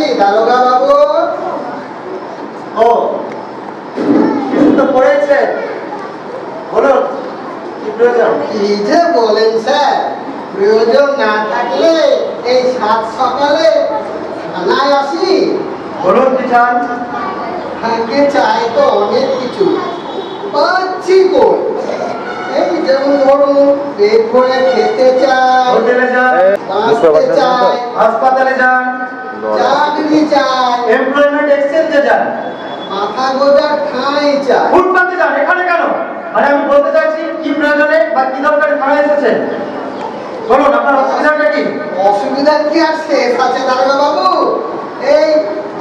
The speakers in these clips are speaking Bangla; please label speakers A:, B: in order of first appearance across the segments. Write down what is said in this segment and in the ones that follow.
A: নাকি দারোগা বাবু?
B: ও কিছু তো পড়েছে, বলুন কি প্রয়োজন?
A: কি যে বলেন স্যার, প্রয়োজন না থাকলে এই সাত সকালে থানায় আসি।
B: বলুন কি চান?
A: আগে চাই তো অনেক কিছু, পাচ্ছি কই? এই যেমন ধরুন পেট ভরে খেতে চাই,
B: হোটেলে যান,
A: বাঁচতে চাই,
B: হাসপাতালে যান,
A: চাকরি চাই,
B: এমপ্লয়মেন্ট এক্সচেঞ্জে যান,
A: মাথা গোজার ঠাঁই চাই।
B: ফুটপাতে যান, এখানে কেন? মানে আমি বলতে চাইছি কি প্রয়োজনে বা কি দরকারে থানায় এসেছেন, বলুন আপনার অসুবিধাটা কি?
A: অসুবিধা কি আর শেষ আছে দারোগা বাবু? এই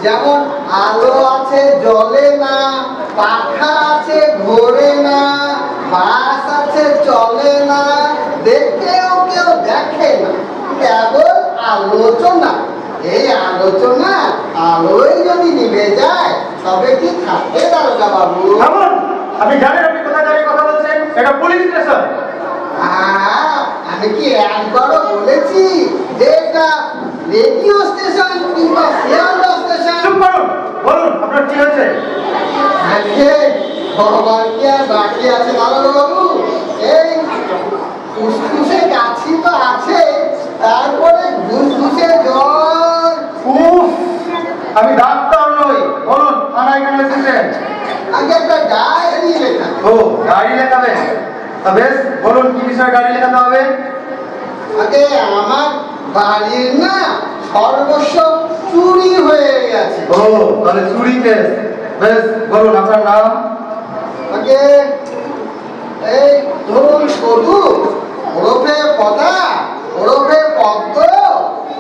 A: যেমন আলো আছে জ্বলে না, পাখা আছে ঘোরে না, বাস আছে চলে না, দেখেও কেউ দেখে না, কেবল আলোচনা। এই আলোচনা আলোয় যদি নিভে যায় তবে কি থাকে দারোগা বাবু?
B: থামুন, আপনি জানেন আপনি কোথায় দাঁড়িয়ে কথা বলছেন? এটা পুলিশ স্টেশন।
A: আমি কি একবারও বলেছি যে এটা রেডিও স্টেশন কিংবা শিয়ালদা স্টেশন?
B: চুপ করুন, বলুন আপনার কি হয়েছে?
A: আজকে ভগবান কি আর বাকি আছে দারোগা বাবু? এই ফুসফুসে কাছি তো আছে, তারপরে ঘুষঘুষে জ্বর।
B: উফ, আমি ডাক্তার নই, বলুন থানায় কেন এসেছেন?
A: আগে একটা ডায়েরি লেখা।
B: ও গাড়ি লেখাবেন? তা বেশ, বলুন কি বিষয়ে গাড়ি লেখাতে হবে?
A: আগে আমার বাড়ির না সর্বস্ব চুরি হয়ে গেছে।
B: ও তাহলে চুরি কেস, বেশ বলুন আপনার নাম?
A: আগে এই ধরুন সদু ওরফে পদা ওরফে পদ্ম।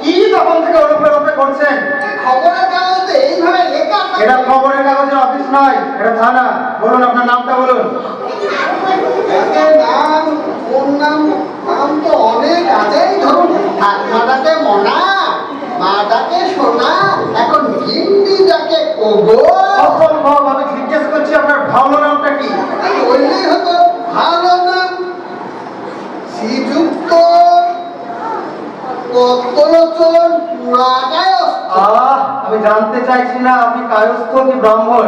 B: কি তখন থেকে ওরফে ওরফে করছেন?
A: খবরের কাগজে এইভাবে লেখা থাকে।
B: এটা খবরের কাগজের অফিস নয়, এটা থানা। বলুন আপনার নামটা বলুন।
A: আগে নাম কোন নাম? নাম তো অনেক আছে। এই ধরুন ঠাকুমাটাকে মনা, মাটাকে সোনা, এখন হিন্দি যাকে ওগো।
B: অসম্ভব, আমি জিজ্ঞেস করছি আপনার ভালো নামটা কি?
A: বললেই হতো ভালো নাম শ্রীযুক্ত পদ্মলোচন পুরাকায়স্থ।
B: আমি জানতে চাইছি না আপনি কায়স্থ কি ব্রাহ্মণ।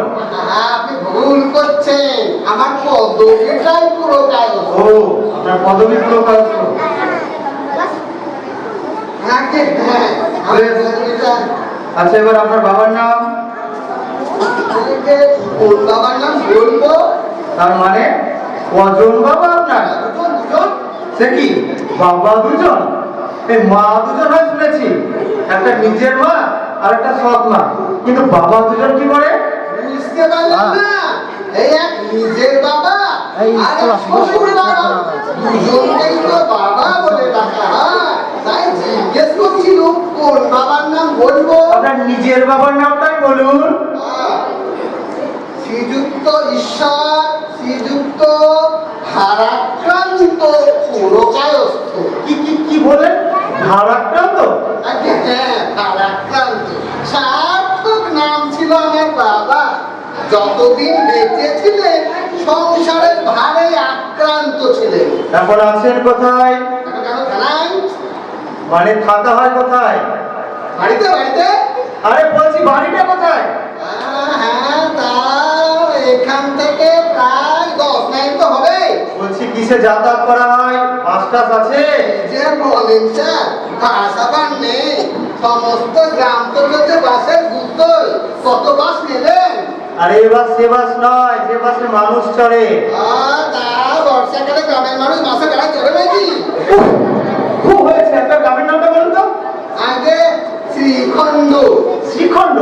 A: আপনি ভুল করছেন, আমার পদবিটাই পুরো কায়স্থ।
B: ও আপনার পদবী পুরো কায়স্থ।
A: আগে হ্যাঁ, আমার পদবিটা।
B: আচ্ছা এবার আপনার বাবার নাম?
A: আগে কোন বাবার নাম বলবো?
B: তার মানে কজন বাবা আপনার?
A: দুজন দুজন।
B: সে কি বাবা দুজন? এই মা দুজন হয় শুনেছি, একটা নিজের মা আর একটা সৎ মা, কিন্তু বাবা দুজন কি করে?
A: বুঝতে পারলাম না। এই এক নিজের বাবা আর এক শ্বশুর বাবা, দুজনকেই তো বাবা বলে ডাকা হয়। তাই জিজ্ঞেস করছিল কোন বাবার নাম বলবো।
B: আপনার নিজের বাবার নামটাই বলুন।
A: শ্রীযুক্ত ঈশ্বর, শ্রীযুক্ত ভারাক্রান্ত পুরকায়স্থ।
B: কি কি কি বলেন? ভারাক্রান্ত?
A: আগে হ্যাঁ, ভারাক্রান্ত সার্থক নাম ছিল আমার বাবা। যতদিন বেঁচে ছিলেন সংসারের ভারে আক্রান্ত ছিলেন।
B: এখন আছেন কোথায়?
A: এখন কেন থানায়?
B: মানে থাকা হয় কোথায়?
A: বাড়িতে বাড়িতে।
B: আরে বলছি বাড়িটা কোথায়?
A: হ্যাঁ, তা এখান থেকে প্রায় 10 মাইল তো হবে।
B: বলছি কিসে যাতায়াত করা হয়? বাস টাস আছে?
A: যে বলেন স্যার, বাস আবার নেই। সমস্ত গ্রাম তো চলছে বাসের গুতোয়। কত বাস নেবেন?
B: আরে এ বাস সে বাস নয়, যে বাসে মানুষ চড়ে।
A: তা বর্ষাকালে গ্রামের মানুষ বাসে গাড়ি চড়ে নাকি?
B: খুব হয়েছে, একটা গ্রামের নামটা বলুন তো।
A: আগে শ্রীখণ্ড।
B: শ্রীখণ্ড?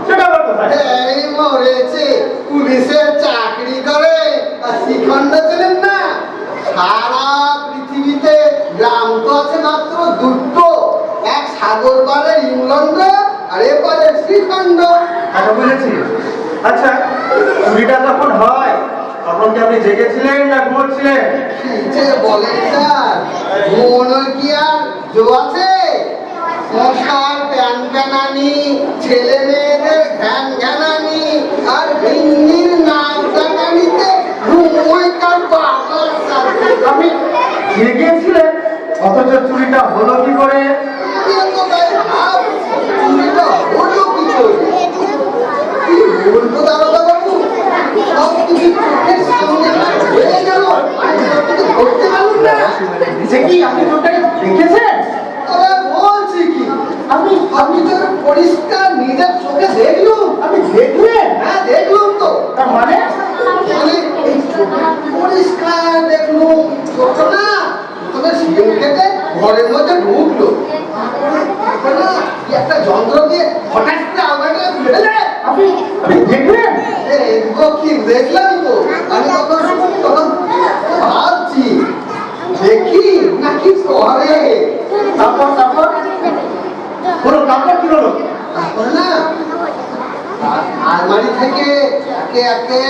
B: সেটা আবার কোথায়?
A: এই মরেছে, পুলিশের চাকরি করে। আর শ্রীখণ্ড ছিলেন না? সারা পৃথিবীতে গ্রাম তো আছে মাত্র দুটো, এক সাগর পাড়ের ইংল্যান্ড আর এপারের শ্রীখণ্ড।
B: আচ্ছা বুঝেছি। আচ্ছা চুরিটা যখন হয় তখন কি আপনি জেগেছিলেন না ঘুমোচ্ছিলেন?
A: কি যে বলেন স্যার, ঘুমোনোর কি আর জো আছে? মশার প্যান প্যানানি, ছেলে মেয়েদের ঘ্যান ঘ্যানানি আর ভিন্নির নাচ ডাকানিতে ঘুমোয় কার বাবার সাথে।
B: আপনি জেগেছিলেন অথচ চুরিটা হলো কি করে?
A: আমিও তো তাই ভাবছি, চুরিটা হলো
B: সে কি আপনি চোরটাকে দেখেছেন?
A: তবে বলছি কি, আপনি তো পরিষ্কার নিজের চোখে দেখলুম।
B: আপনি দেখলেন?
A: হ্যাঁ দেখলুম তো।
B: তার মানে
A: মানে এই চোখে পরিষ্কার দেখলুম, চোখটা না তবে শিম খেতে ঘরের মধ্যে ঢুকলো। তারপরে না কি একটা যন্ত্র দিয়ে হঠাৎ করে আলমারিটা খুলে দিলে।
B: আপনি দেখলেন?
A: এগুলো কি দেখলাম তো, আমি তখন ভাবছি দেখি নাকি করে।
B: তারপর হলো, তারপর কি হলো?
A: তারপরে না আলমারি থেকে একে একে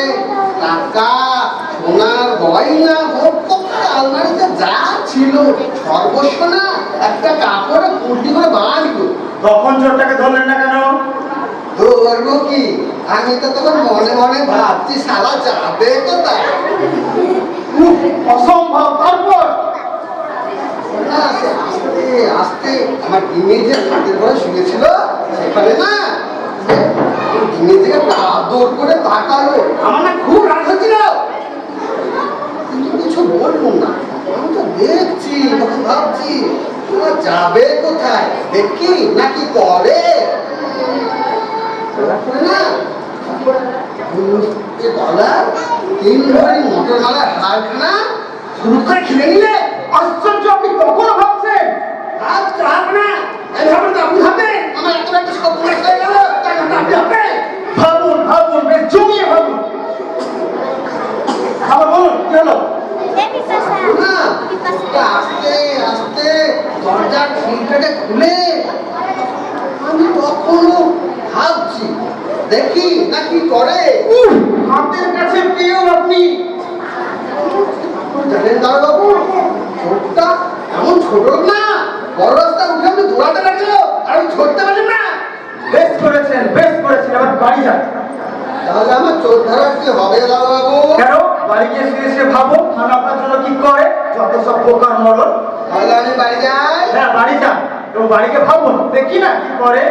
A: টাকা, সোনার গয়না, আলমারিতে যা ছিল সর্বস্ব না একটা কাপড়ে কুর্তি করে বাঁধলো।
B: তখন চোরটাকে ধরলেন না কেন?
A: ধরবো কি, আমি তো তখন মনে মনে ভাবছি সারা যাবে কোথায়।
B: অসম্ভব। তারপর
A: না, সে আস্তে আস্তে আমার ডিমের যে হাতের ঘরে শুয়েছিল সেখানে না ডিমের থেকে আদর করে তাকালো। আমার না খুব রাগ হচ্ছিল, কিন্তু কিছু বললুম না। আমি তো দেখছি, তখন ভাবছি ওরা যাবে কোথায়, দেখি নাকি করে। তারপরে না গলা 3 ভরি মোটর মালার হারখানা শুরু করে খিলে নিলে।
B: আশ্চর্য, আপনি কখনো ভাবছেন?
A: রাত রাত না, আমি ভাবলাম তো আপনি ভাববেন আমার এত একটা স্বপ্ন হয়ে গেল, তাই না আপনি ভাববেন।
B: ভাবুন ভাবুন, বেশ জমিয়ে ভাবুন। আবার বলুন কি হলো?
A: না আস্তে আস্তে দরজার খিলটাকে খুলে আমি তখনও ভাবছি দেখি নাকি করে।
B: হাতের কাছে পেয়েও আপনি
A: জানেন দারোগাবু, চোরটা এমন ছোট না, বড় রাস্তা উঠে আমি দৌড়াতে লাগলো আর আমি ছুটতে পারি না।
B: বেশ করেছেন, বেশ করেছেন। এবার বাড়ি যান।
A: তাহলে আমার চোর ধরা কি হবে দারোগাবু?
B: কেন? বাড়ি গিয়ে শুয়ে ভাবো থানা আপনার জন্য কি করে, যত সব বোকার মরণ।
A: তাহলে আমি বাড়ি যাই।
B: হ্যাঁ বাড়ি যান এবং বাড়িকে ভাবুন, দেখি না কি করে।